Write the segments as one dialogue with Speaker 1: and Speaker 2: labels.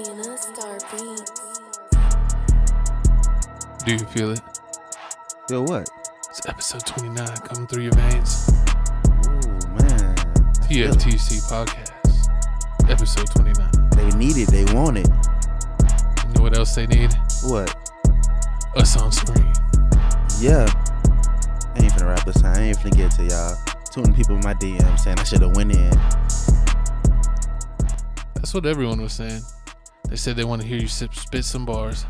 Speaker 1: Tina Star Beats.
Speaker 2: Do you feel it?
Speaker 3: Yo, what?
Speaker 2: It's episode 29 coming through your veins.
Speaker 3: Oh, man.
Speaker 2: TFTC podcast. Episode 29.
Speaker 3: They need it. They want it.
Speaker 2: You know what else they need?
Speaker 3: What?
Speaker 2: Us on screen.
Speaker 3: Yeah. I ain't finna wrap this time. I ain't finna get it to y'all. Too many people in my DM saying I should have went in.
Speaker 2: That's what everyone was saying. They said they want to hear you spit some bars.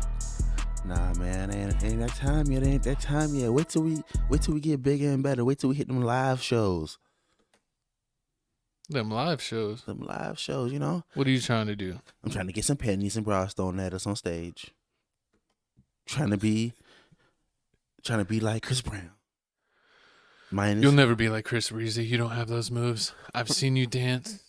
Speaker 3: Nah, man. Ain't that time yet. Ain't that time yet. Wait till we get bigger and better. Wait till we hit them live shows.
Speaker 2: Them live shows.
Speaker 3: Them live shows, you know?
Speaker 2: What are you trying to do?
Speaker 3: I'm trying to get some pennies and broadstone at us on stage. Trying to be like Chris Brown.
Speaker 2: You'll never be like Chris Breezy. You don't have those moves. I've seen you dance,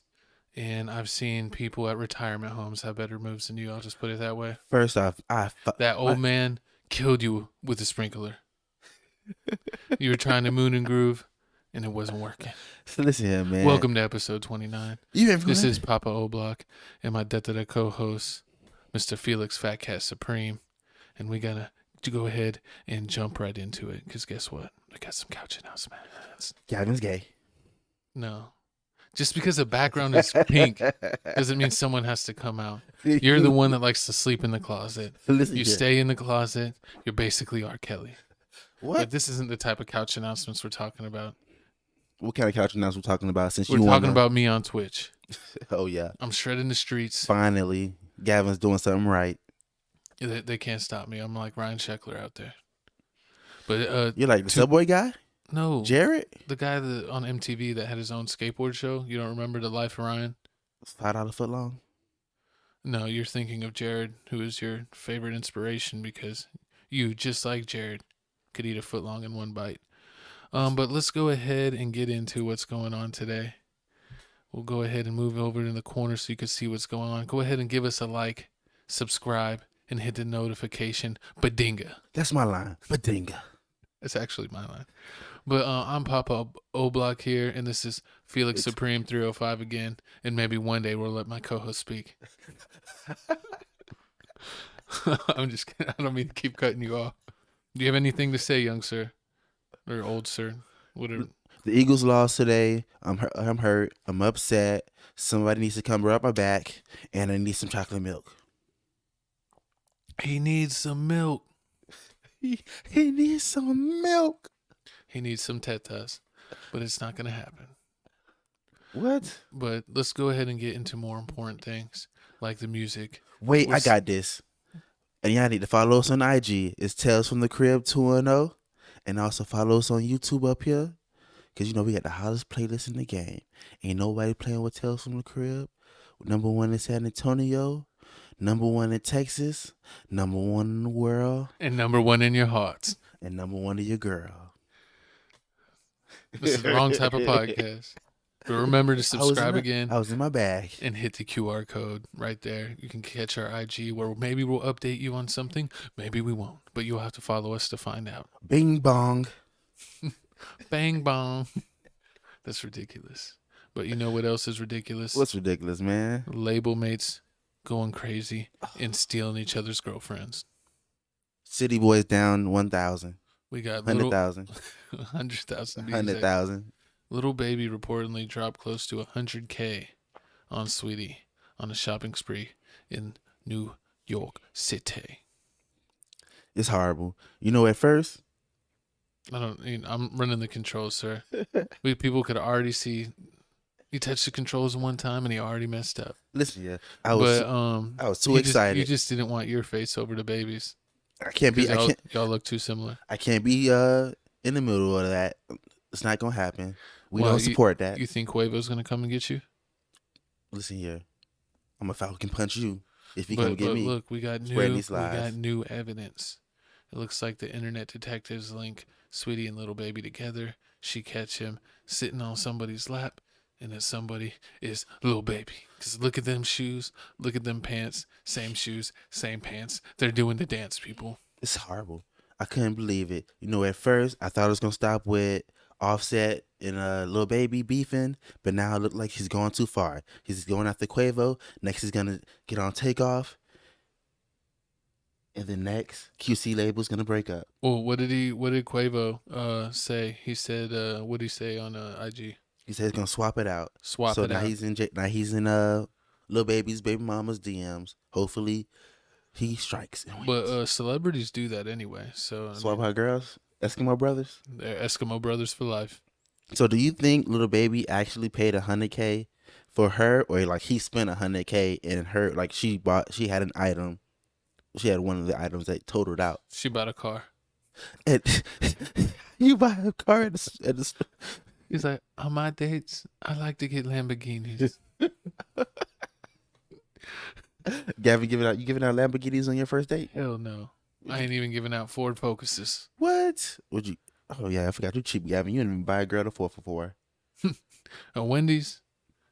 Speaker 2: and I've seen people at retirement homes have better moves than you. I'll just put it that way.
Speaker 3: First off,
Speaker 2: that old man killed you with a sprinkler. You were trying to moon and groove, and it wasn't working.
Speaker 3: So listen here, man.
Speaker 2: Welcome to episode 29. This is Papa Oblock and my Dictators co-host, Mr. Felix Fat Cat Supreme, and we gotta go ahead and jump right into it, because guess what? I got some couch announcements.
Speaker 3: Gavin's gay.
Speaker 2: No. Just because the background is pink doesn't mean someone has to come out. You're the one that likes to sleep in the closet. You stay in the closet. You're basically R. Kelly.
Speaker 3: What?
Speaker 2: But this isn't the type of couch announcements we're talking about.
Speaker 3: What kind of couch announcements we're talking about?
Speaker 2: We're talking about me on Twitch.
Speaker 3: Oh, yeah.
Speaker 2: I'm shredding the streets.
Speaker 3: Finally, Gavin's doing something right.
Speaker 2: They can't stop me. I'm like Ryan Sheckler out there. But
Speaker 3: you're like the Subway guy?
Speaker 2: No.
Speaker 3: Jared?
Speaker 2: The guy on MTV that had his own skateboard show. You don't remember The Life of Ryan?
Speaker 3: $5 foot long?
Speaker 2: No, you're thinking of Jared, who is your favorite inspiration, because you, just like Jared, could eat a foot long in one bite. But let's go ahead and get into what's going on today. We'll go ahead and move over in the corner so you can see what's going on. Go ahead and give us a like, subscribe, and hit the notification. Badinga.
Speaker 3: That's my line. Badinga.
Speaker 2: That's actually my line. But I'm Papa Oblock here, and this is Felix Supreme 305 again. And maybe one day we'll let my co-host speak. I'm just kidding. I don't mean to keep cutting you off. Do you have anything to say, young sir? Or old sir? Whatever.
Speaker 3: The Eagles lost today. I'm hurt. I'm upset. Somebody needs to come rub my back, and I need some chocolate milk.
Speaker 2: He needs some milk.
Speaker 3: He needs some milk.
Speaker 2: He needs some tetas, but it's not going to happen.
Speaker 3: What?
Speaker 2: But let's go ahead and get into more important things, like the music.
Speaker 3: Wait, I got this. And y'all need to follow us on IG. It's Tales from the Crib 210. And also follow us on YouTube up here. Because, you know, we got the hottest playlist in the game. Ain't nobody playing with Tales from the Crib. Number 1 in San Antonio. Number 1 in Texas. Number 1 in the world.
Speaker 2: And number 1 in your hearts.
Speaker 3: And number 1 to your girl.
Speaker 2: This is the wrong type of podcast. But remember to subscribe again.
Speaker 3: I was in my bag.
Speaker 2: And hit the QR code right there. You can catch our IG where maybe we'll update you on something. Maybe we won't. But you'll have to follow us to find out.
Speaker 3: Bing bong.
Speaker 2: Bang bong. That's ridiculous. But you know what else is ridiculous?
Speaker 3: What's ridiculous, man?
Speaker 2: Label mates going crazy and stealing each other's girlfriends.
Speaker 3: City Boys down 1,000.
Speaker 2: We got
Speaker 3: 100,000.
Speaker 2: 100,000.
Speaker 3: 100,000.
Speaker 2: Little Baby reportedly dropped close to 100K on Saweetie on a shopping spree in New York City.
Speaker 3: It's horrible. You know, at first,
Speaker 2: I'm running the controls, sir. People could already see he touched the controls one time and he already messed up.
Speaker 3: Listen, yeah, I was too excited.
Speaker 2: You just didn't want your face over the baby's. Y'all look too similar.
Speaker 3: I can't be in the middle of that. It's not gonna happen. We don't support that.
Speaker 2: You think Quavo's gonna come and get you?
Speaker 3: Listen here, I'm a Falcon punch you if you come get me.
Speaker 2: Look, we got new evidence. It looks like the internet detectives link Saweetie and Little Baby together. She catch him sitting on somebody's lap, and that somebody is Little Baby. Because look at them shoes, look at them pants, same shoes, same pants. They're doing the dance, people.
Speaker 3: It's horrible. I couldn't believe it. You know, at first I thought it was gonna stop with Offset and Lil Baby beefing, but now it look like he's going too far. He's going after Quavo. Next he's gonna get on Takeoff, and then next QC label's gonna break up.
Speaker 2: Well, what did Quavo say? He said what did he say on IG?
Speaker 3: He said he's gonna swap it out.
Speaker 2: Swap
Speaker 3: So
Speaker 2: it
Speaker 3: now
Speaker 2: out.
Speaker 3: he's in Lil Baby's baby mama's DMs. Hopefully he strikes and wins.
Speaker 2: But celebrities do that anyway. So I
Speaker 3: Swap
Speaker 2: mean,
Speaker 3: out girls, Eskimo brothers.
Speaker 2: they're Eskimo brothers for life.
Speaker 3: So do you think Lil Baby actually paid $100K for her, or like he spent $100K and her like she had an item, she had one of the items that totaled out.
Speaker 2: She bought a car.
Speaker 3: And you buy a car at the store.
Speaker 2: He's like, on my dates, I like to get Lamborghinis.
Speaker 3: Gavin giving out Lamborghinis on your first date?
Speaker 2: Hell no. I ain't even giving out Ford Focuses.
Speaker 3: What? Would you? Oh yeah, I forgot you cheap, Gavin. You didn't even buy a girl a 4x4.
Speaker 2: At Wendy's,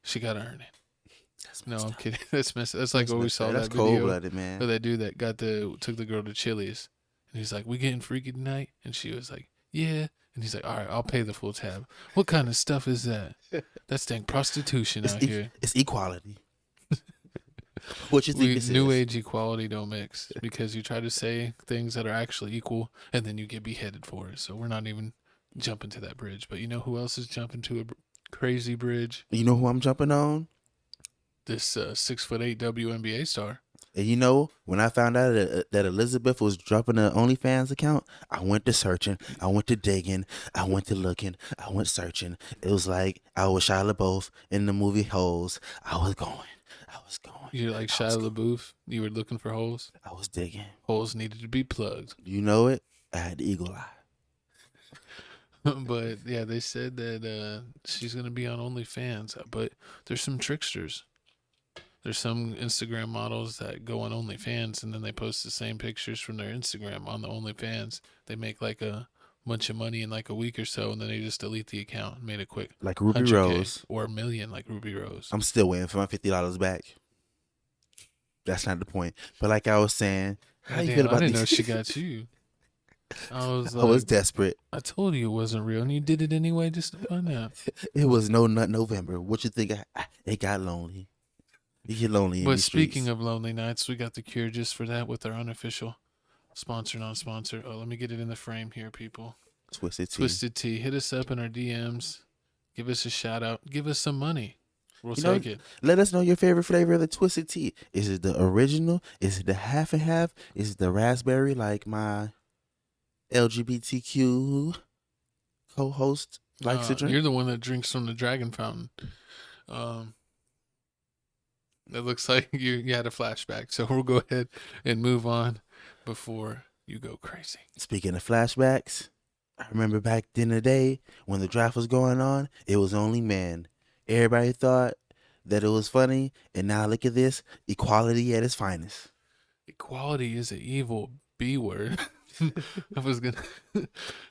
Speaker 2: she gotta earn it. No, I'm kidding. That's messed. That's like what we saw
Speaker 3: That's
Speaker 2: that
Speaker 3: cold
Speaker 2: video
Speaker 3: blooded, man.
Speaker 2: of that dude that took the girl to Chili's, and he's like, "We getting freaky tonight?" And she was like, "Yeah." And he's like, "All right, I'll pay the full tab." What kind of stuff is that? That's dang prostitution out here.
Speaker 3: It's equality. What you think this
Speaker 2: New
Speaker 3: is?
Speaker 2: age equality don't mix because you try to say things that are actually equal and then you get beheaded for it. So we're not even jumping to that bridge. But you know who else is jumping to a crazy bridge?
Speaker 3: You know who I'm jumping on?
Speaker 2: This 6'8" WNBA star.
Speaker 3: And you know, when I found out that Elizabeth was dropping an OnlyFans account, I went to searching, I went to digging, I went to looking, I went searching. It was like I was Shia LaBeouf in the movie Holes. I was going.
Speaker 2: You're like Shia LaBeouf. You were looking for holes.
Speaker 3: I was digging.
Speaker 2: Holes needed to be plugged.
Speaker 3: You know it? I had the eagle eye.
Speaker 2: But yeah, they said that she's gonna be on OnlyFans. But there's some tricksters. There's some Instagram models that go on OnlyFans and then they post the same pictures from their Instagram on the OnlyFans. They make like a bunch of money in like a week or so, and then they just delete the account and made a quick
Speaker 3: Like Ruby
Speaker 2: 100K
Speaker 3: Rose.
Speaker 2: or a million like Ruby Rose.
Speaker 3: I'm still waiting for my $50 back. That's not the point. But like I was saying, how you feel about
Speaker 2: I didn't
Speaker 3: these?
Speaker 2: know she got you. I was
Speaker 3: I was
Speaker 2: like,
Speaker 3: desperate.
Speaker 2: I told you it wasn't real, and you did it anyway just to find out.
Speaker 3: It was no nut November. What you think? It got lonely. You get lonely in
Speaker 2: But
Speaker 3: these
Speaker 2: speaking
Speaker 3: streets.
Speaker 2: of lonely nights, we got the cure just for that with our unofficial sponsor, non-sponsor. Oh, let me get it in the frame here, people.
Speaker 3: Twisted Tea.
Speaker 2: Twisted Tea. Hit us up in our DMs. Give us a shout out. Give us some money. We'll
Speaker 3: You know,
Speaker 2: take it.
Speaker 3: Let us know your favorite flavor of the Twisted Tea. Is it the original? Is it the half and half? Is it the raspberry like my LGBTQ co-host likes to drink?
Speaker 2: You're the one that drinks from the dragon fountain. It looks like you had a flashback. So we'll go ahead and move on before you go crazy.
Speaker 3: Speaking of flashbacks, I remember back in the day when the draft was going on, it was only men. Everybody thought that it was funny, and now look at this, equality at its finest.
Speaker 2: Equality is an evil B word. I was gonna,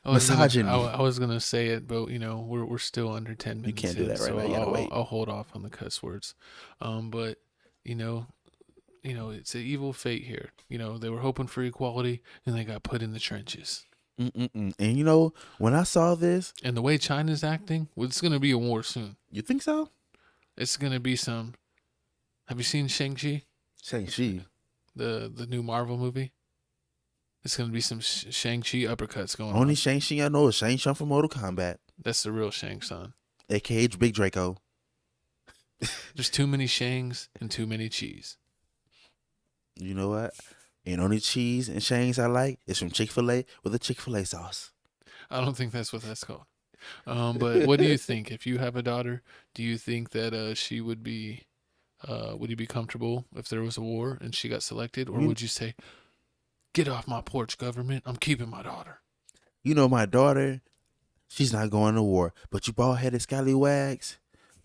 Speaker 3: Misogyny.
Speaker 2: I was gonna say it, but you know we're still under 10 minutes.
Speaker 3: can't do that right
Speaker 2: so
Speaker 3: now. You gotta
Speaker 2: I'll,
Speaker 3: wait.
Speaker 2: I'll hold off on the cuss words. But you know, it's an evil fate here. You know, they were hoping for equality, and they got put in the trenches.
Speaker 3: And you know, when I saw this,
Speaker 2: And the way China's acting, well, it's gonna be a war soon.
Speaker 3: you think so?
Speaker 2: It's gonna be some. Have you seen Shang-Chi,
Speaker 3: Shang-Chi.
Speaker 2: the new Marvel movie? It's gonna be some Shang-Chi uppercuts going
Speaker 3: Only
Speaker 2: on.
Speaker 3: Shang-Chi I know is Shang-Chi from Mortal Kombat,
Speaker 2: That's the real Shang-San.
Speaker 3: a.k.a. Big Draco.
Speaker 2: There's too many Shangs and too many cheese.
Speaker 3: You know what? And only cheese and Shangs I like is from Chick-fil-A with a Chick-fil-A sauce.
Speaker 2: I don't think that's what that's called. But what do you think? If you have a daughter, do you think that she would be, would you be comfortable if there was a war and she got selected? Or would you say, get off my porch, government, I'm keeping my daughter?
Speaker 3: You know, my daughter, she's not going to war. But you bald-headed scallywags,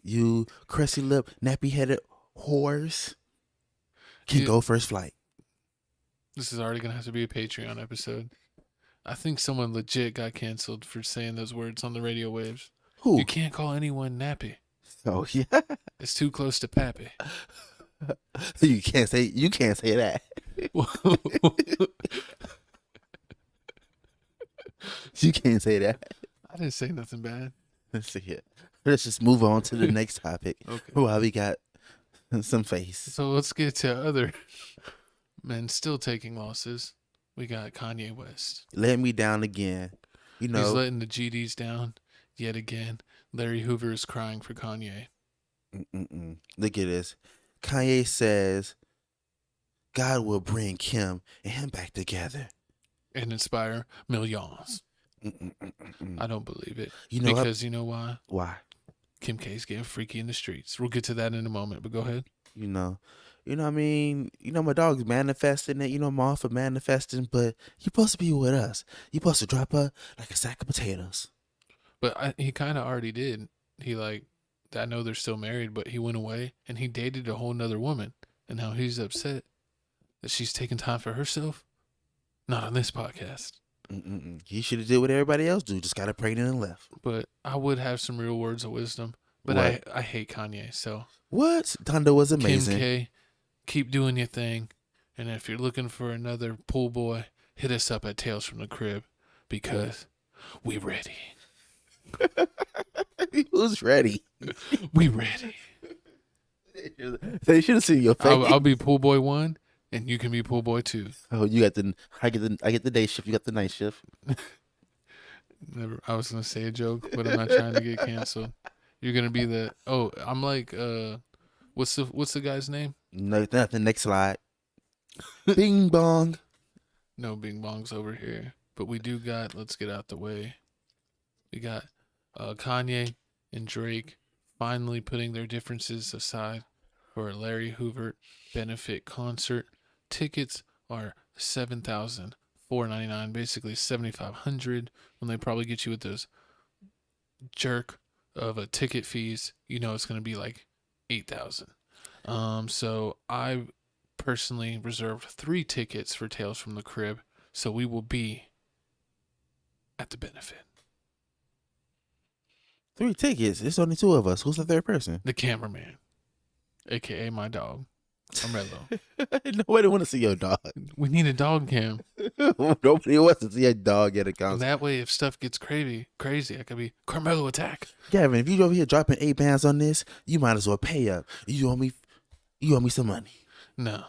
Speaker 3: you crusty lip, nappy-headed whores can go first flight.
Speaker 2: This is already going to have to be a Patreon episode. I think someone legit got canceled for saying those words on the radio waves.
Speaker 3: Who?
Speaker 2: You can't call anyone nappy.
Speaker 3: Oh, yeah.
Speaker 2: It's too close to pappy.
Speaker 3: You can't say that. You can't say that.
Speaker 2: I didn't say nothing bad.
Speaker 3: Let's see it. Let's just move on to the next topic.
Speaker 2: Okay.
Speaker 3: While we got some face.
Speaker 2: So let's get to other men still taking losses. We got Kanye West.
Speaker 3: Let me down again. You know,
Speaker 2: He's letting the GDs down yet again. Larry Hoover is crying for Kanye.
Speaker 3: Look at this. Kanye says God will bring Kim and him back together
Speaker 2: and inspire millions. I don't believe it.
Speaker 3: You know
Speaker 2: because you know why?
Speaker 3: Why?
Speaker 2: Kim K's getting freaky in the streets. We'll get to that in a moment, but go ahead.
Speaker 3: You know what I mean? My dog's manifesting it. I'm all for manifesting, but you're supposed to be with us. You're supposed to drop her like a sack of potatoes.
Speaker 2: But he kind of already did. He I know they're still married, but he went away and he dated a whole nother woman. And now he's upset that she's taking time for herself. Not on this podcast.
Speaker 3: He should have did what everybody else do. Just got her pregnant and left.
Speaker 2: But I would have some real words of wisdom. But I hate Kanye. So
Speaker 3: what? Donda was amazing.
Speaker 2: Kim K, keep doing your thing. And if you're looking for another pool boy, hit us up at Tales from the Crib because we ready.
Speaker 3: Who's ready?
Speaker 2: We ready.
Speaker 3: They should have seen your face.
Speaker 2: I'll be pool boy 1. And you can be pool boy 2.
Speaker 3: Oh, you got I get the day shift. You got the night shift.
Speaker 2: Never. I was gonna say a joke, but I'm not trying to get canceled. You're gonna be the. Oh, I'm like. What's the guy's name?
Speaker 3: No, nothing. Next slide. Bing bong.
Speaker 2: No bing bongs over here, but we do got. Let's get out the way. We got Kanye and Drake finally putting their differences aside for a Larry Hoover benefit concert. Tickets are $7,499, basically $7,500. When they probably get you with those jerk of a ticket fees, it's going to be like $8,000. So I personally reserved 3 tickets for Tales from the Crib, so we will be at the benefit.
Speaker 3: 3 tickets. It's only 2 of us. Who's the third person?
Speaker 2: The cameraman, aka my dog. Carmelo.
Speaker 3: Nobody want to see your dog.
Speaker 2: We need a dog cam.
Speaker 3: Nobody wants to see a dog at a concert.
Speaker 2: That way, if stuff gets crazy, I could be Carmelo attack.
Speaker 3: Gavin, if you over here dropping £8 on this, you might as well pay up. You owe me some money.
Speaker 2: No,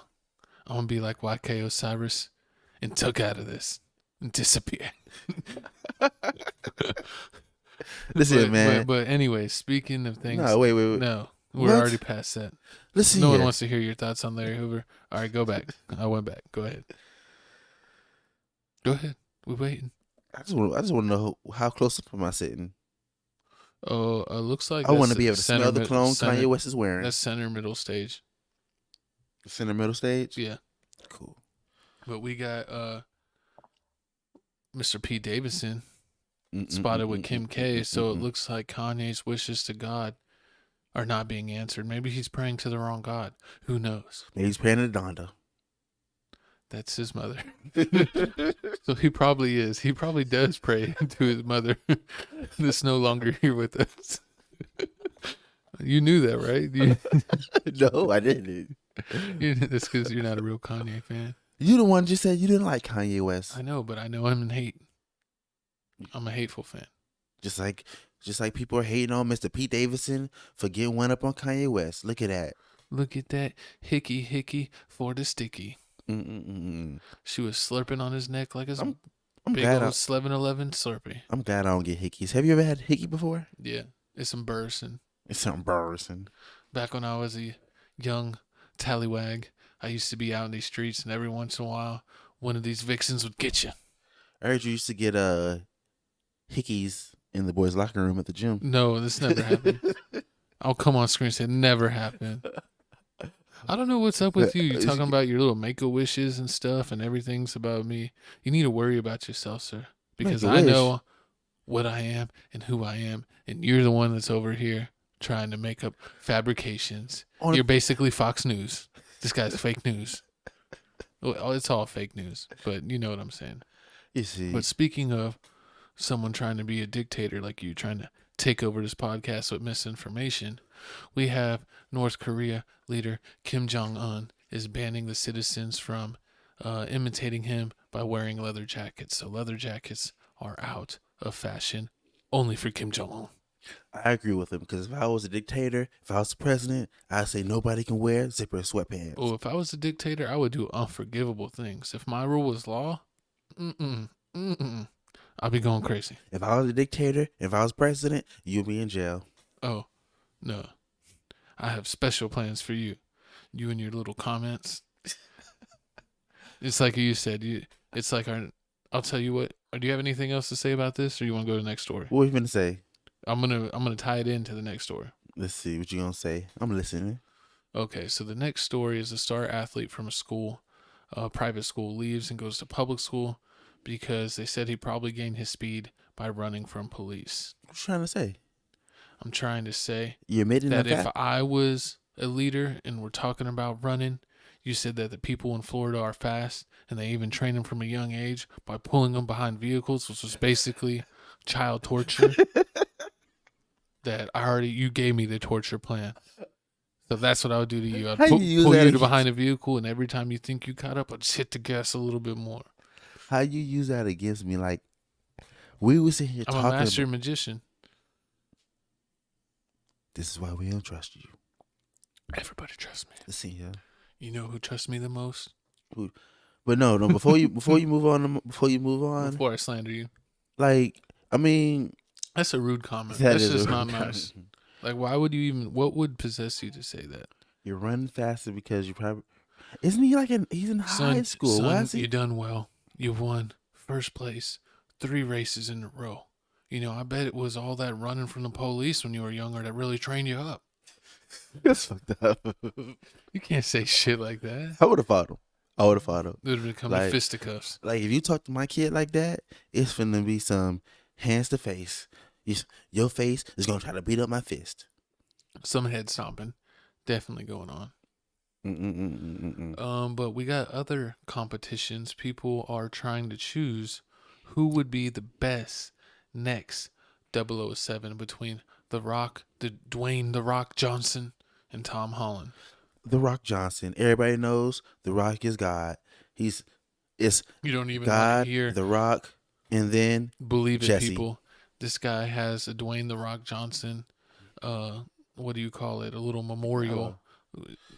Speaker 2: I'm gonna be like YK Osiris and tuck out of this and disappear.
Speaker 3: Listen, man.
Speaker 2: But anyway, speaking of things.
Speaker 3: No, wait.
Speaker 2: No. We're already past that.
Speaker 3: Listen,
Speaker 2: no one wants to hear your thoughts on Larry Hoover. All right, go back. I went back. Go ahead. We're waiting.
Speaker 3: I just want to know how close up am I sitting?
Speaker 2: Oh, looks like
Speaker 3: I want to be able to smell the cologne Kanye West is wearing.
Speaker 2: That's center middle stage.
Speaker 3: Center middle stage?
Speaker 2: Yeah.
Speaker 3: Cool.
Speaker 2: But we got Mr. P. Davidson spotted with Kim K. So it looks like Kanye's wishes to God are not being answered. Maybe he's praying to the wrong God. Who knows?
Speaker 3: Maybe he's praying to Donda.
Speaker 2: That's his mother. So he probably is. He probably does pray to his mother that's no longer here with us. You knew that, right?
Speaker 3: No, I didn't.
Speaker 2: That's because you're not a real Kanye fan.
Speaker 3: You the one just said you didn't like Kanye West.
Speaker 2: I know, but I know him in hate. I'm a hateful fan.
Speaker 3: Just like people are hating on Mr. Pete Davidson for getting one up on Kanye West. Look at that.
Speaker 2: Look at that. Hickey for the sticky. She was slurping on his neck like a big old 11-11 Slurpee.
Speaker 3: I'm glad I don't get hickeys. Have you ever had hickey before?
Speaker 2: Yeah. It's embarrassing.
Speaker 3: Back
Speaker 2: when I was a young tallywag, I used to be out in these streets, and every once in a while, one of these vixens would get you.
Speaker 3: I heard you used to get hickeys in the boys' locker room at the gym.
Speaker 2: No, this never happened. I'll come on screen and say it never happened. I don't know what's up with you. You're talking about your little make-a-wishes and stuff, and everything's about me. You need to worry about yourself, sir, because I know what I am and who I am, and you're the one that's over here trying to make up fabrications. You're basically Fox News. This guy's fake news. Well, it's all fake news, but you know what I'm saying.
Speaker 3: You see.
Speaker 2: But speaking of someone trying to be a dictator like you, trying to take over this podcast with misinformation, we have North Korea leader Kim Jong-un is banning the citizens from imitating him by wearing leather jackets. So leather jackets are out of fashion only for Kim Jong Un.
Speaker 3: I agree with him because if I was a dictator, if I was the president, I'd say nobody can wear zipper sweatpants.
Speaker 2: Oh, if I was a dictator, I would do unforgivable things. If my rule was law, I'd be going crazy.
Speaker 3: If I was a dictator, if I was president, you'd be in jail.
Speaker 2: Oh, no. I have special plans for you. You and your little comments. It's like you said. It's like I'll tell you what. Do you have anything else to say about this, or you want to go to the next story?
Speaker 3: What are you gonna say?
Speaker 2: I'm gonna tie it into the next story.
Speaker 3: Let's see what you gonna say. I'm listening.
Speaker 2: Okay, so the next story is a star athlete from a private school, leaves and goes to public school because they said he probably gained his speed by running from police.
Speaker 3: What you trying to say?
Speaker 2: I'm trying to say
Speaker 3: You admitting
Speaker 2: that if
Speaker 3: that?
Speaker 2: I was a leader and we're talking about running, you said that the people in Florida are fast and they even train them from a young age by pulling them behind vehicles, which was basically child torture. That you gave me the torture plan. So that's what I would do to you. I'd pull you to behind a vehicle, and every time you think you caught up, I'd just hit the gas a little bit more.
Speaker 3: How you use that against me? Like, we was in here
Speaker 2: I'm
Speaker 3: talking.
Speaker 2: a master magician.
Speaker 3: This is why we don't trust you.
Speaker 2: Everybody trusts me.
Speaker 3: Let's see here.
Speaker 2: You know who trusts me the most?
Speaker 3: Who? But no. Before you move on.
Speaker 2: Before I slander you.
Speaker 3: Like, I mean,
Speaker 2: that's a rude comment.
Speaker 3: That
Speaker 2: That's
Speaker 3: is
Speaker 2: just
Speaker 3: a
Speaker 2: not
Speaker 3: rude
Speaker 2: nice. Like, why would you even? What would possess you to say that?
Speaker 3: You're running faster because you probably. Isn't he like he's in high school?
Speaker 2: Son,
Speaker 3: Why is he?
Speaker 2: You done well. You've won first place 3 races in a row. You know, I bet it was all that running from the police when you were younger that really trained you up.
Speaker 3: That's fucked up.
Speaker 2: You can't say shit like that.
Speaker 3: I would have fought him. It would have
Speaker 2: become
Speaker 3: like,
Speaker 2: fisticuffs.
Speaker 3: Like, if you talk to my kid like that, it's finna be some hands to face. Your face is gonna try to beat up my fist.
Speaker 2: Some head stomping, definitely going on. But we got other competitions. People are trying to choose who would be the best next 007 between Dwayne The Rock Johnson and Tom Holland.
Speaker 3: The Rock Johnson. Everybody knows The Rock is God. You don't even God, hear The Rock, and then
Speaker 2: believe it,
Speaker 3: Jesse.
Speaker 2: People. This guy has a Dwayne The Rock Johnson. What do you call it? A little memorial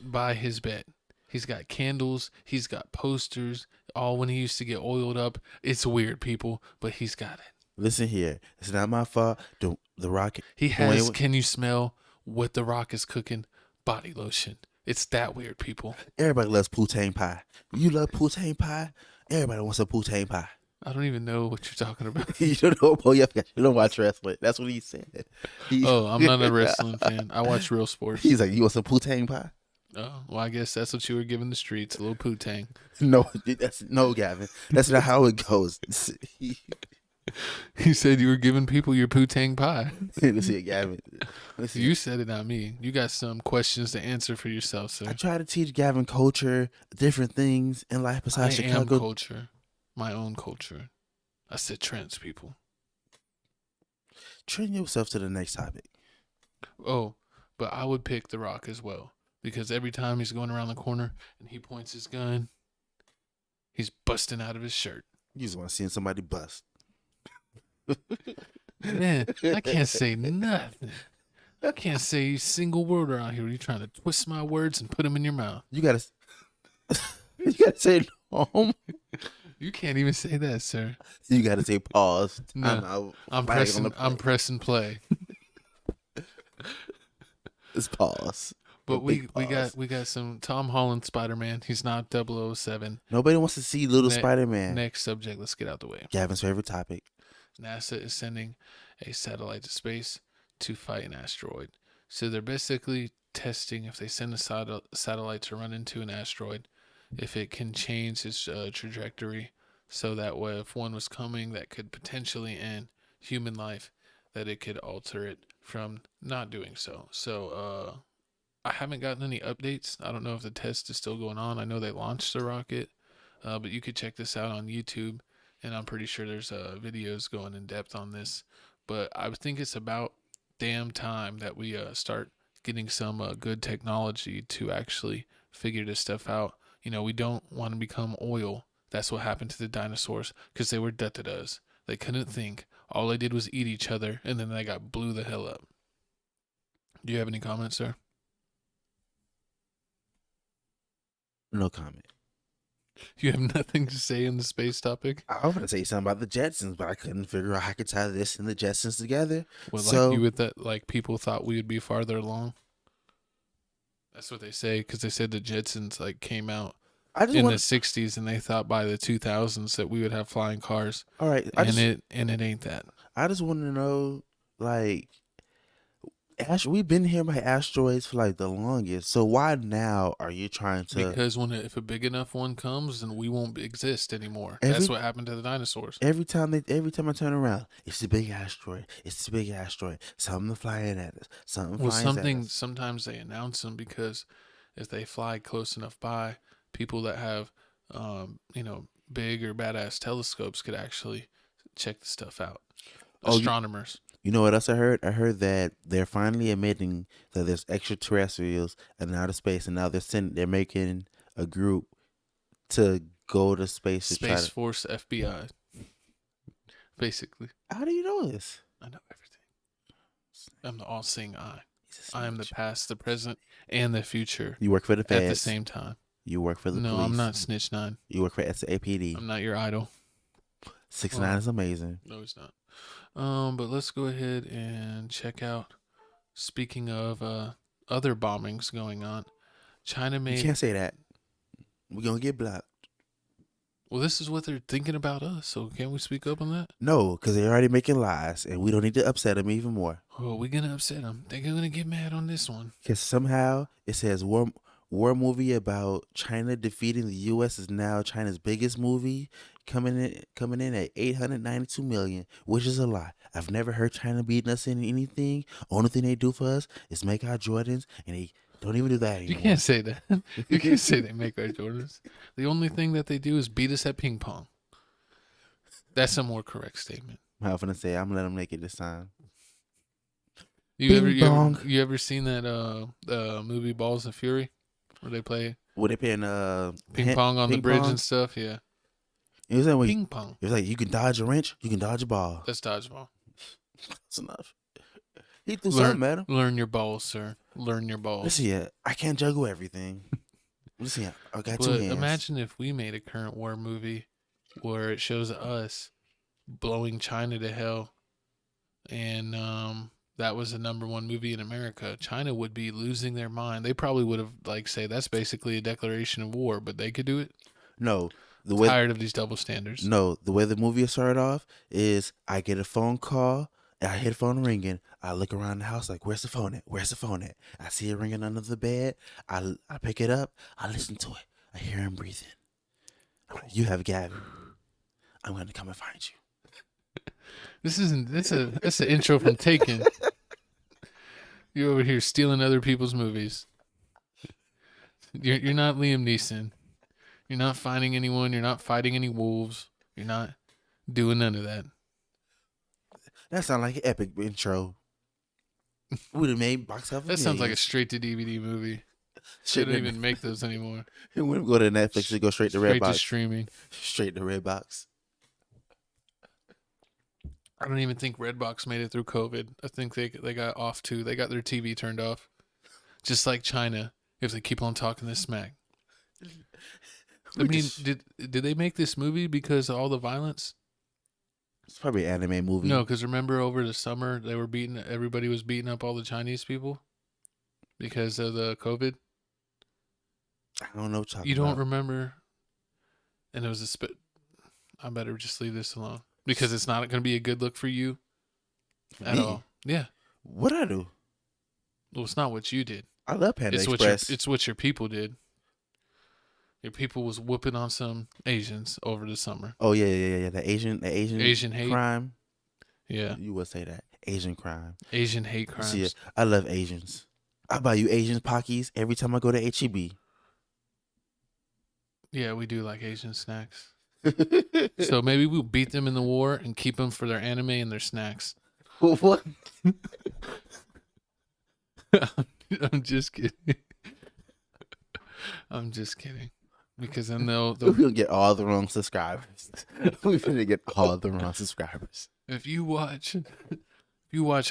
Speaker 2: by his bed. He's got candles. He's got posters. All when he used to get oiled up. It's weird, people, but he's got it.
Speaker 3: Listen here. It's not my fault. The Rock.
Speaker 2: He has. Can you smell what The Rock is cooking? Body lotion. It's that weird, people.
Speaker 3: Everybody loves poutine pie. You love poutine pie? Everybody wants a poutine pie.
Speaker 2: I don't even know what you're talking about.
Speaker 3: You don't know? Oh, yeah, you don't watch wrestling. That's what he said.
Speaker 2: I'm not a wrestling fan. I watch real sports.
Speaker 3: He's like, you want some poutine pie?
Speaker 2: Oh, well, I guess that's what you were giving the streets, a little poutine.
Speaker 3: No, Gavin. That's not how it goes.
Speaker 2: You said you were giving people your poutine pie.
Speaker 3: Listen, Gavin.
Speaker 2: You said it, not me. You got some questions to answer for yourself, sir.
Speaker 3: I try to teach Gavin culture, different things in life besides Chicago.
Speaker 2: Culture. My own culture. I said trends, people.
Speaker 3: Train yourself to the next topic.
Speaker 2: Oh, but I would pick The Rock as well. Because every time he's going around the corner and he points his gun, he's busting out of his shirt.
Speaker 3: You just want to see somebody bust.
Speaker 2: Man, I can't say nothing. I can't say a single word around here. You're trying to twist my words and put them in your mouth.
Speaker 3: You gotta say no.
Speaker 2: You can't even say that, sir.
Speaker 3: You gotta say pause.
Speaker 2: No, I'm pressing play.
Speaker 3: It's pause.
Speaker 2: But we got some Tom Holland Spider-Man. He's not 007.
Speaker 3: Nobody wants to see little Spider-Man.
Speaker 2: Next subject. Let's get out the way.
Speaker 3: Gavin's favorite topic.
Speaker 2: NASA is sending a satellite to space to fight an asteroid. So they're basically testing if they send a satellite to run into an asteroid, if it can change its trajectory, so that way if one was coming that could potentially end human life, that it could alter it from not doing so. So I haven't gotten any updates. I don't know if the test is still going on. I know they launched the rocket, but you could check this out on YouTube, and I'm pretty sure there's videos going in depth on this. But I think it's about damn time that we start getting some good technology to actually figure this stuff out. You know, we don't want to become oil. That's what happened to the dinosaurs because they were Dictators. They couldn't think. All they did was eat each other, and then they got blew the hell up. Do you have any comments, sir?
Speaker 3: No comment.
Speaker 2: You have nothing to say in the space topic?
Speaker 3: I was going to say something about the Jetsons, but I couldn't figure out how I could tie this and the Jetsons together.
Speaker 2: Well,
Speaker 3: So,
Speaker 2: like you would that, like people thought we would be farther along. That's what they say, because they said the Jetsons like came out
Speaker 3: I just
Speaker 2: in
Speaker 3: want
Speaker 2: the '60s, and they thought by the 2000s that we would have flying cars,
Speaker 3: all right.
Speaker 2: and it ain't that.
Speaker 3: I just want to know, like, we've been here by asteroids for like the longest. So why now are you trying to?
Speaker 2: Because if a big enough one comes, then we won't exist anymore.
Speaker 3: Every-
Speaker 2: That's what happened to the dinosaurs.
Speaker 3: Every time I turn around, it's the big asteroid. It's the big asteroid. Something flying at us.
Speaker 2: Well,
Speaker 3: Flying at us.
Speaker 2: sometimes they announce them because if they fly close enough by, people that have, big or badass telescopes could actually check the stuff out. Astronomers.
Speaker 3: You know what else I heard? I heard that they're finally admitting that there's extraterrestrials in outer space, and now they're making a group to go to space to try
Speaker 2: Space
Speaker 3: to.
Speaker 2: Force FBI. Basically.
Speaker 3: How do you know this?
Speaker 2: I know everything. I'm the all-seeing eye.
Speaker 3: He's a
Speaker 2: I am the
Speaker 3: snitch.
Speaker 2: past, the present, and the future
Speaker 3: You work for the feds.
Speaker 2: at the same time.
Speaker 3: You work for the
Speaker 2: No,
Speaker 3: police.
Speaker 2: I'm not Snitch 9.
Speaker 3: You work for SAPD.
Speaker 2: I'm not your idol.
Speaker 3: 6ix9ine is amazing.
Speaker 2: No, he's not. But let's go ahead and check out. Speaking of other bombings going on, China
Speaker 3: You
Speaker 2: made.
Speaker 3: can't say that. We're gonna get blocked.
Speaker 2: Well, this is what they're thinking about us. So can we speak up on that?
Speaker 3: No, because they're already making lies, and we don't need to upset them even more.
Speaker 2: Oh, we're gonna upset them. They're gonna get mad on this one.
Speaker 3: Because somehow it says war movie about China defeating the U.S. is now China's biggest movie, coming in at 892 million, which is a lie. I've never heard China beating us in anything. Only thing they do for us is make our Jordans, and they don't even do that anymore.
Speaker 2: You can't say that. You can't say they make our Jordans. The only thing that they do is beat us at ping pong. That's a more correct statement.
Speaker 3: I'm gonna say I'm gonna let them make it this time.
Speaker 2: You ever seen that movie Balls of Fury, where they play
Speaker 3: Were they playing
Speaker 2: ping pong on the bridge
Speaker 3: pong?
Speaker 2: and stuff? Yeah,
Speaker 3: It was like when
Speaker 2: ping pong.
Speaker 3: it was like you can dodge a wrench, you can dodge a ball.
Speaker 2: That's dodgeball.
Speaker 3: That's enough. He threw something at him.
Speaker 2: Learn your balls, sir. Learn your balls.
Speaker 3: Listen here, I can't juggle everything. Listen here, I got two
Speaker 2: But
Speaker 3: hands.
Speaker 2: imagine if we made a current war movie where it shows us blowing China to hell, and that was the #1 movie in America. China would be losing their mind. They probably would have say that's basically a declaration of war, but they could do it.
Speaker 3: No,
Speaker 2: Tired of these double standards.
Speaker 3: No, the way the movie started off is I get a phone call, and I hear the phone ringing. I look around the house like, where's the phone at? Where's the phone at? I see it ringing under the bed. I pick it up. I listen to it. I hear him breathing. I'm like, you have Gabby. I'm going to come and find you.
Speaker 2: That's an intro from Taken. You over here stealing other people's movies. You're not Liam Neeson. You're not finding anyone. You're not fighting any wolves. You're not doing none of that.
Speaker 3: That sounds like an epic intro. Would have made box office.
Speaker 2: That sounds like a straight to DVD movie. They don't even make those anymore.
Speaker 3: It wouldn't go to Netflix. It go straight to
Speaker 2: Straight
Speaker 3: Redbox.
Speaker 2: to streaming.
Speaker 3: Straight to Redbox.
Speaker 2: I don't even think Redbox made it through COVID. I think they got off too. They got their TV turned off. Just like China, if they keep on talking this smack. I mean, did they make this movie because of all the violence?
Speaker 3: It's probably an anime movie.
Speaker 2: No, because remember over the summer everybody was beating up all the Chinese people because of the COVID.
Speaker 3: I don't know what you're talking
Speaker 2: You don't
Speaker 3: about.
Speaker 2: remember? And it was I better just leave this alone because it's not going to be a good look for you at
Speaker 3: Me?
Speaker 2: all. Yeah.
Speaker 3: What'd I do?
Speaker 2: Well, it's not what you did.
Speaker 3: I love Panda
Speaker 2: It's
Speaker 3: Express.
Speaker 2: it's what your people did. Your people was whooping on some Asians over the summer.
Speaker 3: Oh yeah. The Asian
Speaker 2: hate
Speaker 3: crime.
Speaker 2: Yeah.
Speaker 3: You would say that Asian crime.
Speaker 2: Asian hate crimes.
Speaker 3: See, I love Asians. I buy you Asian Pockies every time I go to HEB.
Speaker 2: Yeah, we do like Asian snacks. So maybe we'll beat them in the war and keep them for their anime and their snacks.
Speaker 3: What?
Speaker 2: I'm just kidding. I'm just kidding. because then they'll
Speaker 3: We'll get all the wrong subscribers. We're gonna get all the wrong subscribers.
Speaker 2: if you watch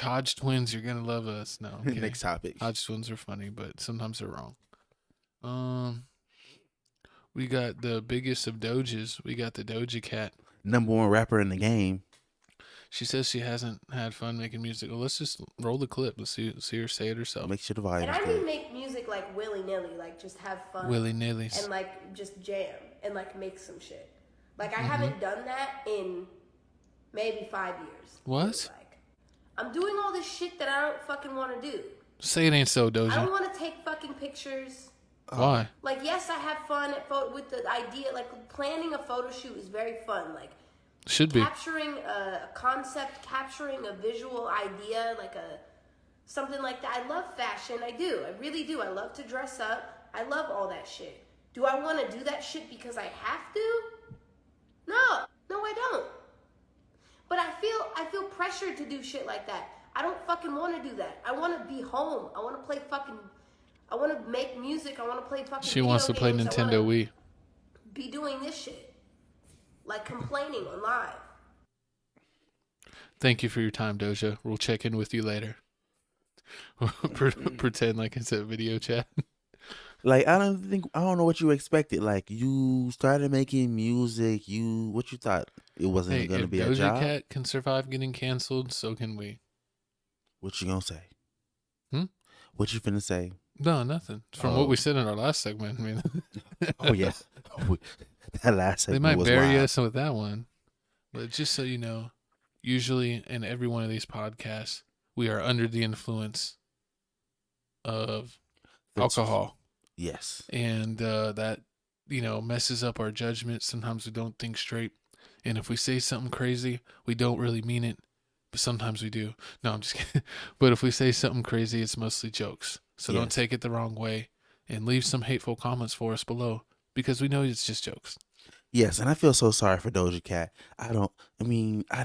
Speaker 2: Hodge Twins, you're gonna love us. No, I'm kidding.
Speaker 3: Next topic.
Speaker 2: Hodge Twins are funny, but sometimes they're wrong. We got the biggest of Dojas. We got the Doja Cat.
Speaker 3: #1 rapper in the game.
Speaker 2: She says she hasn't had fun making music. Well, let's just roll the clip. Let's see her say it herself.
Speaker 3: Make sure the volume is
Speaker 1: And I
Speaker 3: good.
Speaker 1: mean make music like willy-nilly, like just have fun.
Speaker 2: Willy-nilly.
Speaker 1: And like just jam and like make some shit. Like I haven't done that in maybe 5 years.
Speaker 2: What?
Speaker 1: Like, I'm doing all this shit that I don't fucking want to do.
Speaker 2: Say it ain't so,
Speaker 1: I don't
Speaker 2: Doja.
Speaker 1: want to take fucking pictures.
Speaker 2: Why?
Speaker 1: Like, yes, I have fun with the idea. Like, planning a photo shoot is very fun. Like,
Speaker 2: Should be.
Speaker 1: capturing a concept, capturing a visual idea, like something like that. I love fashion. I do. I really do. I love to dress up. I love all that shit. Do I want to do that shit because I have to? No, I don't. But I feel pressured to do shit like that. I don't fucking want to do that. I want to be home. I want to play fucking. I want to make music. I want to play fucking.
Speaker 2: She wants to play
Speaker 1: games.
Speaker 2: Nintendo Wii.
Speaker 1: Be doing this shit, like complaining on live.
Speaker 2: Thank you for your time, Doja. We'll check in with you later. Pretend like it's a video chat.
Speaker 3: Like I don't know what you expected. Like you started making music. What you thought it wasn't
Speaker 2: Hey,
Speaker 3: gonna
Speaker 2: if
Speaker 3: be a
Speaker 2: Doja
Speaker 3: job?
Speaker 2: Cat can survive getting canceled, so can we.
Speaker 3: What you gonna say?
Speaker 2: Hmm?
Speaker 3: What you finna say?
Speaker 2: No, nothing. From what we said in our last segment, I mean,
Speaker 3: Oh yeah, that last
Speaker 2: they
Speaker 3: segment
Speaker 2: might
Speaker 3: was
Speaker 2: bury
Speaker 3: wild.
Speaker 2: us with that one. But just so you know, usually in every one of these podcasts, we are under the influence of alcohol.
Speaker 3: Yes.
Speaker 2: And that, messes up our judgment. Sometimes we don't think straight. And if we say something crazy, we don't really mean it. But sometimes we do. No, I'm just kidding. But if we say something crazy, it's mostly jokes. So don't
Speaker 3: Yes.
Speaker 2: take it the wrong way. And leave some hateful comments for us below. Because we know it's just jokes.
Speaker 3: Yes, and I feel so sorry for Doja Cat. I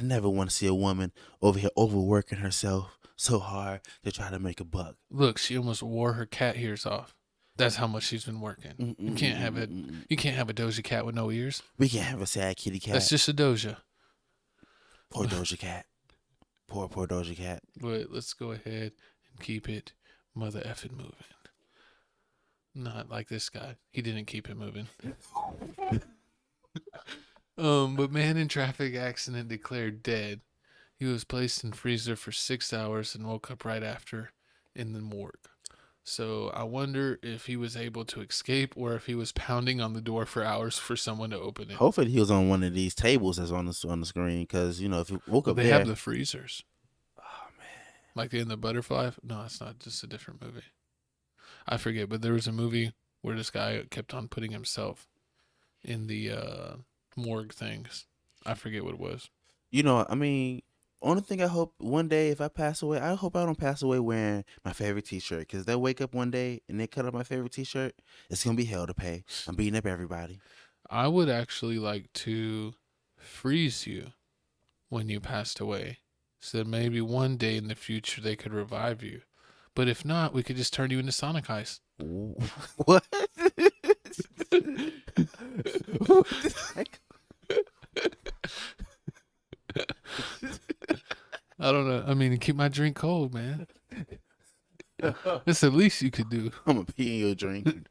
Speaker 3: never want to see a woman over here overworking herself so hard to try to make a buck.
Speaker 2: Look, she almost wore her cat ears off. That's how much she's been working. You can't have it. You can't have a Doja Cat with no ears.
Speaker 3: We can't have a sad kitty cat.
Speaker 2: That's just a Doja.
Speaker 3: Poor Doja Cat. Poor Doja Cat.
Speaker 2: But let's go ahead and keep it mother effing moving. Not like this guy. He didn't keep it moving. But man in traffic accident declared dead. He was placed in freezer for 6 hours and woke up right after in the morgue. So I wonder if he was able to escape or if he was pounding on the door for hours for someone to open it.
Speaker 3: Hopefully he was on one of these tables that's on the screen, because if he woke up
Speaker 2: They
Speaker 3: there,
Speaker 2: have the freezers.
Speaker 3: oh man,
Speaker 2: Like in the butterfly. No, it's not. Just a different movie. I forget, but there was a movie where this guy kept on putting himself in the morgue things. I forget what it was.
Speaker 3: Only thing I hope one day if I pass away, I hope I don't pass away wearing my favorite t-shirt, because they'll wake up one day and they cut up my favorite t-shirt. It's gonna be hell to pay. I'm beating up everybody.
Speaker 2: I would actually like to freeze you when you passed away, so that maybe one day in the future they could revive you. But if not, we could just turn you into Sonic Ice.
Speaker 3: What?
Speaker 2: I don't know. I mean, keep my drink cold, man. That's the least you could do.
Speaker 3: I'm gonna pee in your drink.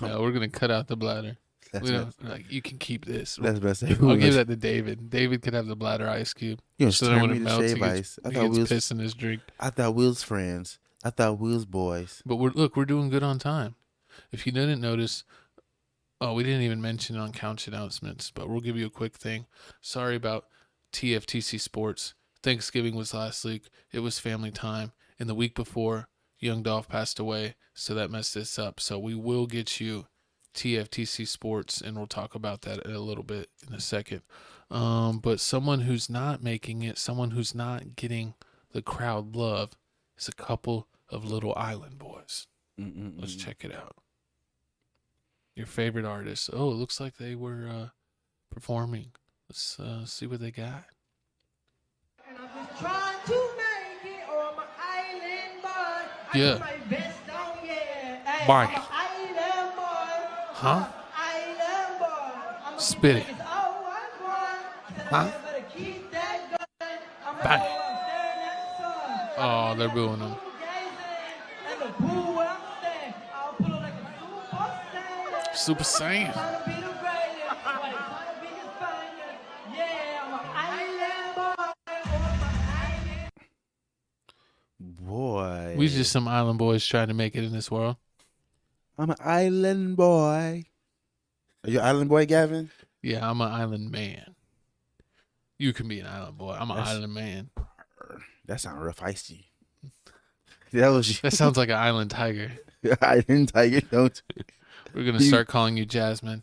Speaker 2: No, we're gonna cut out the bladder.
Speaker 3: That's
Speaker 2: We
Speaker 3: best.
Speaker 2: don't like. You can keep this.
Speaker 3: That's best.
Speaker 2: I'll give that to David. David could have the bladder ice cube.
Speaker 3: You
Speaker 2: So then
Speaker 3: turn
Speaker 2: when
Speaker 3: me
Speaker 2: it
Speaker 3: to
Speaker 2: melts,
Speaker 3: shave
Speaker 2: he gets,
Speaker 3: ice.
Speaker 2: he gets piss in his drink.
Speaker 3: I thought we was friends. I thought we was boys.
Speaker 2: But we're doing good on time. If you didn't notice, we didn't even mention it on couch announcements, but we'll give you a quick thing. Sorry about TFTC Sports. Thanksgiving was last week. It was family time. And the week before, Young Dolph passed away, so that messed this up. So we will get you TFTC Sports, and we'll talk about that in a little bit in a second. But someone who's not making it, someone who's not getting the crowd love, is a couple of Little Island boys. Let's check it out. Your favorite artists. Oh, it looks like they were performing. Let's see what they got.
Speaker 4: And I'm just trying to make it on my island, boy. I
Speaker 2: Yeah.
Speaker 4: do my best down here. Hey,
Speaker 2: Bye.
Speaker 4: I'm an island boy.
Speaker 2: Huh?
Speaker 4: I'm an
Speaker 2: Spit it. Huh? Bang. Oh, they're booing him. Super Saiyan.
Speaker 3: Boy.
Speaker 2: We just some island boys trying to make it in this world.
Speaker 3: I'm an island boy. Are you an island boy, Gavin?
Speaker 2: Yeah, I'm an island man. You can be an island boy. I'm an island man.
Speaker 3: That sounds real feisty. That was you.
Speaker 2: That sounds like an island tiger.
Speaker 3: Island tiger, don't you?
Speaker 2: We're going to start calling you Jasmine.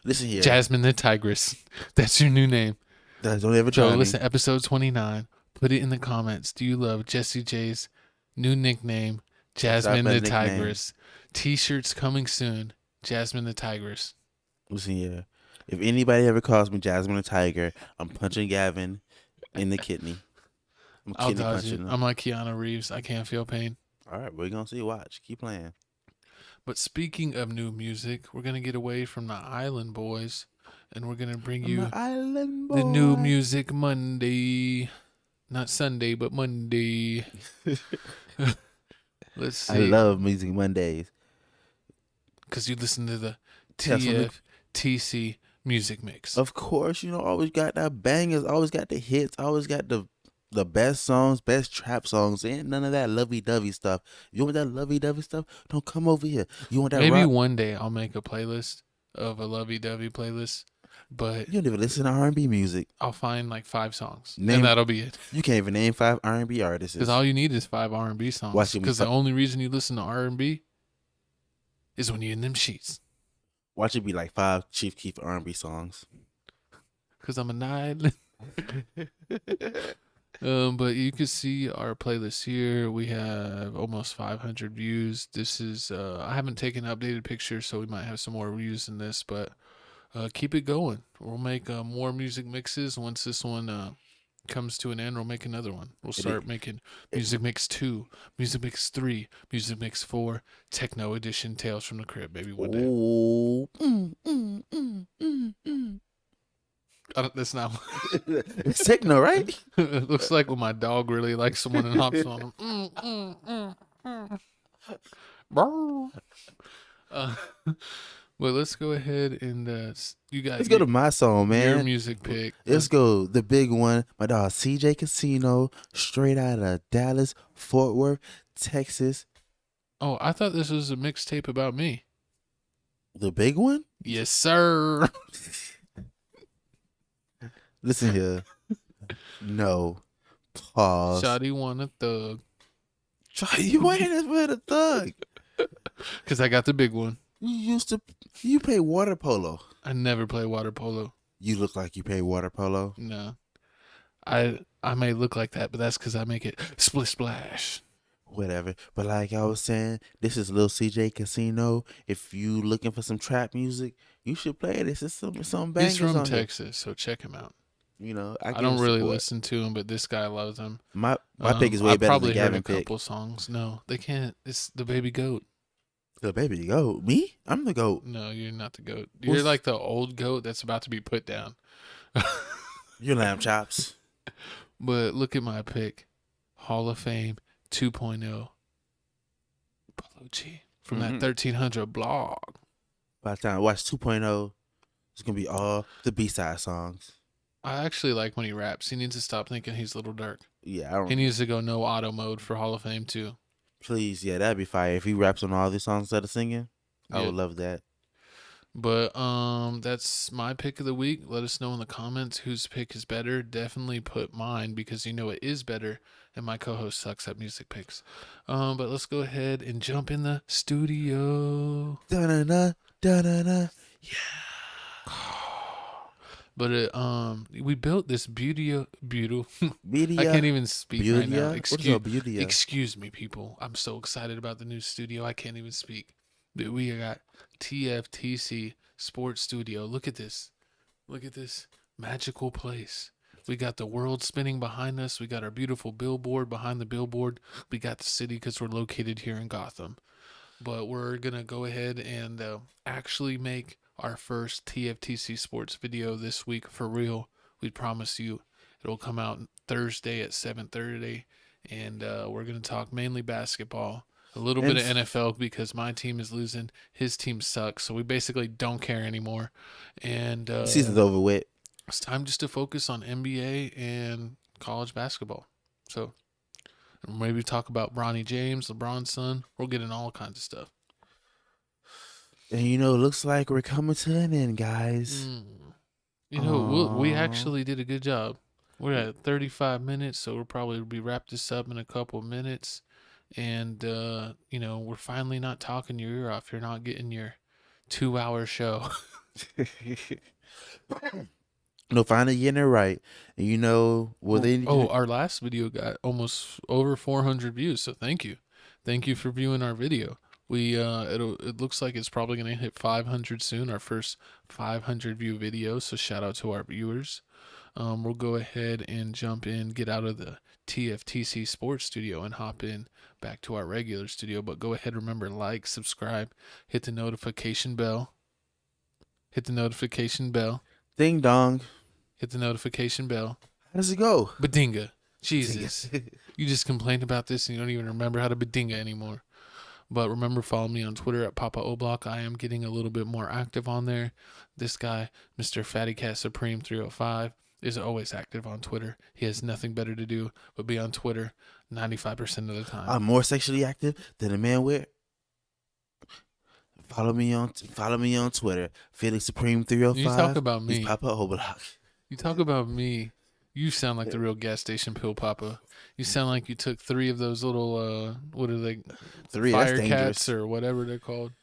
Speaker 3: Listen here.
Speaker 2: Jasmine the Tigress. That's your new name.
Speaker 3: Don't ever try
Speaker 2: So
Speaker 3: me.
Speaker 2: listen, episode 29. Put it in the comments. Do you love Jessie J's new nickname, Jasmine the Tigress? T-shirts coming soon. Jasmine the Tigress.
Speaker 3: Listen here. If anybody ever calls me Jasmine the Tiger, I'm punching Gavin in the kidney.
Speaker 2: I'll dodge it. I'm like Keanu Reeves. I can't feel pain.
Speaker 3: All right, we're going to see. Watch. Keep playing.
Speaker 2: But speaking of new music, we're going to get away from the Island Boys, and we're going to bring you the new music Monday. Not Sunday, but Monday. Let's see.
Speaker 3: I love Music Mondays.
Speaker 2: Because you listen to the TFTC music mix.
Speaker 3: Of course, always got that bangers, always got the hits, always got the best songs, best trap songs. Ain't none of that lovey-dovey stuff. You want that lovey-dovey stuff? Don't come over here. You want that
Speaker 2: Maybe
Speaker 3: rock?
Speaker 2: one day I'll make a playlist of a lovey-dovey playlist, but
Speaker 3: You don't even listen to R&B music.
Speaker 2: I'll find like 5 songs, and that'll be it.
Speaker 3: You can't even name 5 R&B artists.
Speaker 2: Because all you need is 5 R&B songs. Because the only reason you listen to R&B is when you're in them sheets.
Speaker 3: Watch it be like 5 Chief Keef R&B songs.
Speaker 2: Because I'm an island. But you can see our playlist here. We have almost 500 views. This is I haven't taken updated pictures, so we might have some more views in this, but keep it going. We'll make more music mixes. Once this one comes to an end, we'll make another one. We'll start making Music Mix 2, Music Mix 3, Music Mix 4, Techno Edition, Tales from the Crib, baby, one day. That's not.
Speaker 3: It's techno, right?
Speaker 2: It looks like when my dog really likes someone and hops on him. Well, let's go ahead and you guys.
Speaker 3: Let's go to my song, man.
Speaker 2: Your music pick.
Speaker 3: Let's go. The big one. My dog CJ Casino, straight out of Dallas, Fort Worth, Texas.
Speaker 2: Oh, I thought this was a mixtape about me.
Speaker 3: The big one?
Speaker 2: Yes, sir.
Speaker 3: Listen here. No. Pause.
Speaker 2: Shawty want a thug.
Speaker 3: You ain't as bad a thug.
Speaker 2: Because I got the big one.
Speaker 3: You play water polo.
Speaker 2: I never play water polo.
Speaker 3: You look like you play water polo.
Speaker 2: No. I may look like that, but that's because I make it splish splash.
Speaker 3: Whatever. But like I was saying, this is Lil CJ Casino. If you looking for some trap music, you should play this. It's some bangers.
Speaker 2: He's from
Speaker 3: on
Speaker 2: Texas, so check him out.
Speaker 3: I
Speaker 2: don't really listen to him, but this guy loves him.
Speaker 3: My pick is way better than Gavin pick.
Speaker 2: A couple songs. No, they can't. It's the baby goat.
Speaker 3: The baby goat? Me? I'm the goat.
Speaker 2: No, you're not the goat. You're like the old goat that's about to be put down.
Speaker 3: You're lamb chops.
Speaker 2: But look at my pick. Hall of Fame 2.0. Abloh G from that 1300 blog.
Speaker 3: By the time I watch 2.0, it's going to be all the B-side songs.
Speaker 2: I actually like when he raps. He needs to stop thinking he's Little Dirk.
Speaker 3: Yeah,
Speaker 2: He needs to go no auto mode for Hall of Fame too.
Speaker 3: Please, yeah, that'd be fire. If he raps on all these songs instead of singing, I would love that.
Speaker 2: But that's my pick of the week. Let us know in the comments whose pick is better. Definitely put mine because it is better, and my co-host sucks at music picks. But let's go ahead and jump in the studio.
Speaker 3: Da-da-da, da-da-da. Yeah.
Speaker 2: But we built this beauty.
Speaker 3: Media.
Speaker 2: I can't even speak right now.
Speaker 3: Excuse
Speaker 2: me, people. I'm so excited about the new studio. I can't even speak. But we got TFTC Sports Studio. Look at this. Look at this magical place. We got the world spinning behind us. We got our beautiful billboard behind the billboard. We got the city because we're located here in Gotham. But we're going to go ahead and actually make our first TFTC Sports video this week for real. We promise you it'll come out Thursday at 7:30, and we're going to talk mainly basketball, a little bit of NFL because my team is losing, his team sucks, so we basically don't care anymore. And
Speaker 3: Season's over with.
Speaker 2: it's time just to focus on NBA and college basketball. So maybe talk about Bronny James, LeBron's son. We'll get in all kinds of stuff.
Speaker 3: And it looks like we're coming to an end, guys.
Speaker 2: We actually did a good job. We're at 35 minutes, so we'll probably be wrap this up in a couple minutes. And, we're finally not talking your ear off. You're not getting your 2-hour show.
Speaker 3: Finally getting it right. And
Speaker 2: our last video got almost over 400 views, so thank you. Thank you for viewing our video. We it looks like it's probably going to hit 500 soon, our first 500 view video, so shout out to our viewers. We'll go ahead and jump in, get out of the TFTC Sports Studio and hop in back to our regular studio, but go ahead, remember, like, subscribe, hit the notification bell. Hit the notification bell.
Speaker 3: Ding dong.
Speaker 2: Hit the notification bell.
Speaker 3: How does it go?
Speaker 2: Badinga. Jesus. You just complained about this and you don't even remember how to badinga anymore. But remember, follow me on Twitter at Papa Oblock. I am getting a little bit more active on there. This guy, Mr. Fatty Cat Supreme 305, is always active on Twitter. He has nothing better to do but be on Twitter 95% of the time.
Speaker 3: I'm more sexually active than a man with. Follow me on Twitter, Felix Supreme 305.
Speaker 2: You talk about me.
Speaker 3: He's Papa Oblock.
Speaker 2: You talk about me. You sound like the real gas station pill papa. You sound like you took 3 of those little, what are they?
Speaker 3: 3,
Speaker 2: Fire
Speaker 3: that's dangerous.
Speaker 2: cats or whatever they're called.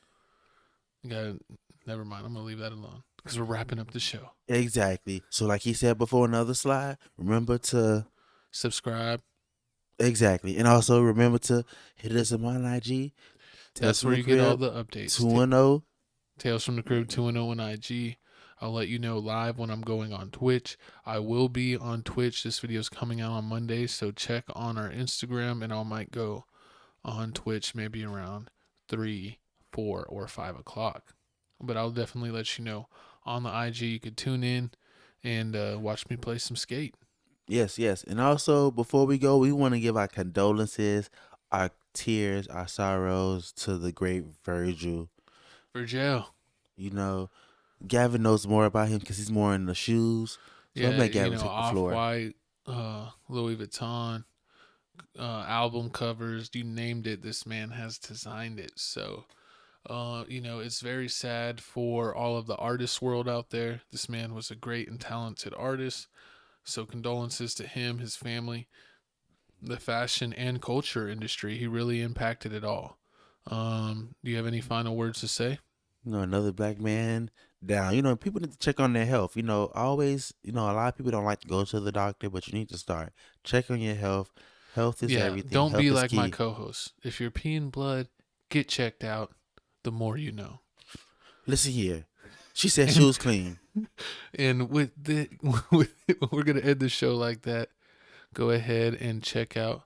Speaker 2: Never mind. I'm going to leave that alone because we're wrapping up the show.
Speaker 3: Exactly. So like he said before, another slide, remember to
Speaker 2: subscribe.
Speaker 3: Exactly. And also remember to hit us on IG.
Speaker 2: That's where you get all the updates.
Speaker 3: 210.
Speaker 2: Tales from the Crib 210 on IG. I'll let you know live when I'm going on Twitch. I will be on Twitch. This video is coming out on Monday, so check on our Instagram, and I might go on Twitch maybe around 3, 4, or 5 o'clock. But I'll definitely let you know on the IG. You could tune in and watch me play some skate.
Speaker 3: Yes, yes. And also, before we go, we want to give our condolences, our tears, our sorrows to the great Virgil.
Speaker 2: Virgil.
Speaker 3: Gavin knows more about him because he's more in the shoes. So
Speaker 2: Yeah,
Speaker 3: I'm let Gavin take the floor.
Speaker 2: Off-White, Louis Vuitton, album covers, you named it, this man has designed it. So, it's very sad for all of the artist world out there. This man was a great and talented artist. So condolences to him, his family, the fashion and culture industry. He really impacted it all. Do you have any final words to say?
Speaker 3: Another black man down. People need to check on their health. Always, a lot of people don't like to go to the doctor, but you need to start. Check on your health. Health is everything.
Speaker 2: Don't
Speaker 3: health
Speaker 2: be
Speaker 3: is
Speaker 2: like
Speaker 3: key.
Speaker 2: my co-host. If you're peeing blood, get checked out. The more you know.
Speaker 3: Listen here. She said she was clean.
Speaker 2: And we're going to end the show like that. Go ahead and check out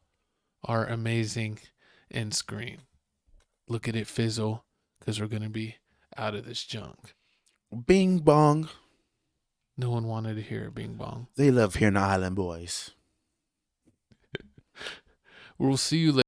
Speaker 2: our amazing end screen. Look at it fizzle because we're going to be out of this junk.
Speaker 3: Bing bong.
Speaker 2: No one wanted to hear bing bong.
Speaker 3: They love hearing the Island Boys.
Speaker 2: We'll see you later.